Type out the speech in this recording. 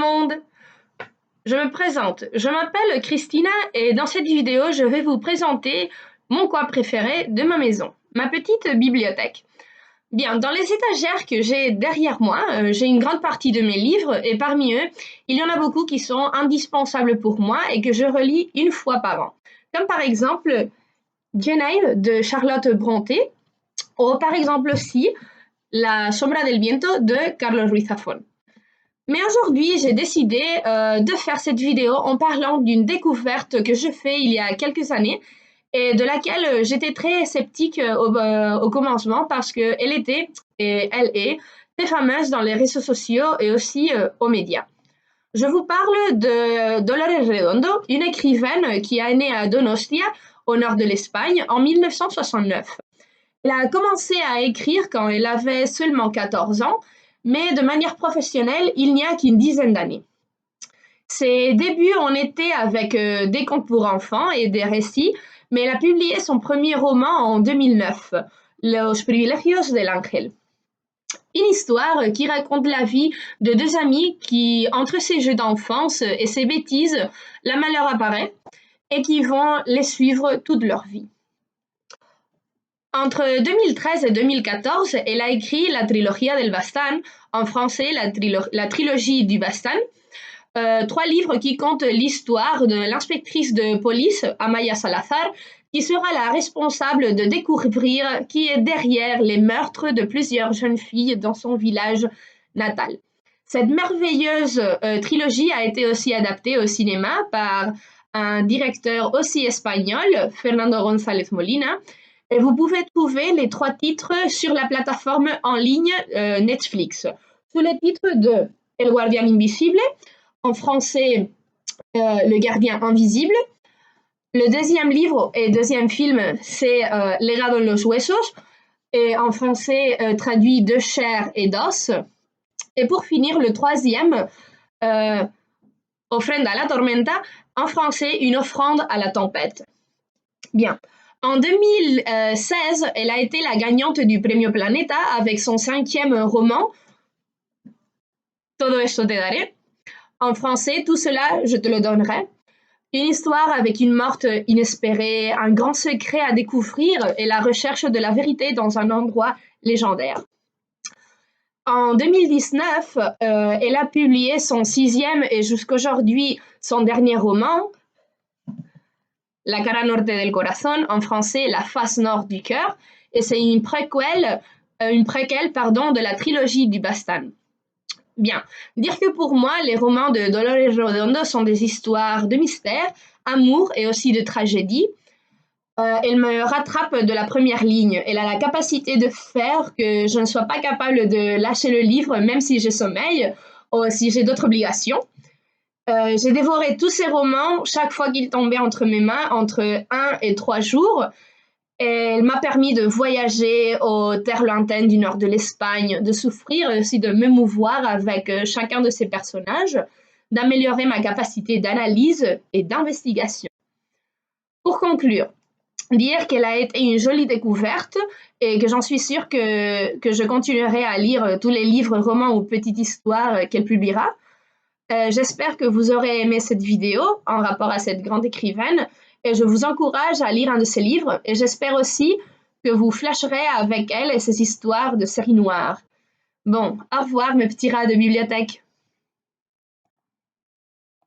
monde! Je me présente, je m'appelle Christina et dans cette vidéo, je vais vous présenter mon coin préféré de ma maison, ma petite bibliothèque. Bien, dans les étagères que j'ai derrière moi, j'ai une grande partie de mes livres et parmi eux, il y en a beaucoup qui sont indispensables pour moi et que je relis une fois par an. Comme par exemple Jane Eyre de Charlotte Brontë ou par exemple aussi La sombra del viento de Carlos Ruiz Zafón. Mais aujourd'hui, j'ai décidé de faire cette vidéo en parlant d'une découverte que je fais il y a quelques années et de laquelle j'étais très sceptique au commencement parce qu'elle était, et elle est, très fameuse dans les réseaux sociaux et aussi aux médias. Je vous parle de Dolores Redondo, une écrivaine qui est née à Donostia, au nord de l'Espagne, en 1969. Elle a commencé à écrire quand elle avait seulement 14 ans, mais de manière professionnelle, il n'y a qu'une dizaine d'années. Ses débuts en étaient avec des contes pour enfants et des récits, mais elle a publié son premier roman en 2009, Los privilegios del ángel. Une histoire qui raconte la vie de deux amis qui, entre ses jeux d'enfance et ses bêtises, la malheur apparaît et qui vont les suivre toute leur vie. Entre 2013 et 2014, elle a écrit la Trilogía del Bastán, en français la trilogie du Bastan, 3 livres qui comptent l'histoire de l'inspectrice de police, Amaya Salazar, qui sera la responsable de découvrir qui est derrière les meurtres de plusieurs jeunes filles dans son village natal. Cette merveilleuse trilogie a été aussi adaptée au cinéma par un directeur aussi espagnol, Fernando González Molina, et vous pouvez trouver les 3 titres sur la plateforme en ligne Netflix, sous le titre de El Guardián Invisible, en français Le Gardien Invisible. Le deuxième livre et deuxième film, c'est Legado en los Huesos, et en français traduit de chair et d'os. Et pour finir, le troisième, Ofrenda a la tormenta, en français Une offrande à la tempête. Bien. En 2016, elle a été la gagnante du Premio Planeta avec son 5e roman, Todo esto te daré. En français, Tout cela, je te le donnerai. Une histoire avec une morte inespérée, un grand secret à découvrir et la recherche de la vérité dans un endroit légendaire. En 2019, elle a publié son 6e et jusqu'aujourd'hui son dernier roman, La cara norte del corazón, en français La face nord du cœur, et c'est une préquelle de la trilogie du Bastan. Bien, dire que pour moi, les romans de Dolores Redondo sont des histoires de mystère, amour et aussi de tragédie. Elle me rattrape de la première ligne. Elle a la capacité de faire que je ne sois pas capable de lâcher le livre, même si j'ai sommeil ou si j'ai d'autres obligations. J'ai dévoré tous ces romans chaque fois qu'ils tombaient entre mes mains, entre 1 et 3 jours. Elle m'a permis de voyager aux terres lointaines du nord de l'Espagne, de souffrir et aussi de m'émouvoir avec chacun de ces personnages, d'améliorer ma capacité d'analyse et d'investigation. Pour conclure, dire qu'elle a été une jolie découverte et que j'en suis sûre que je continuerai à lire tous les livres, romans ou petites histoires qu'elle publiera. J'espère que vous aurez aimé cette vidéo en rapport à cette grande écrivaine et je vous encourage à lire un de ses livres et j'espère aussi que vous flasherez avec elle et ses histoires de séries noires. Bon, au revoir mes petits rats de bibliothèque.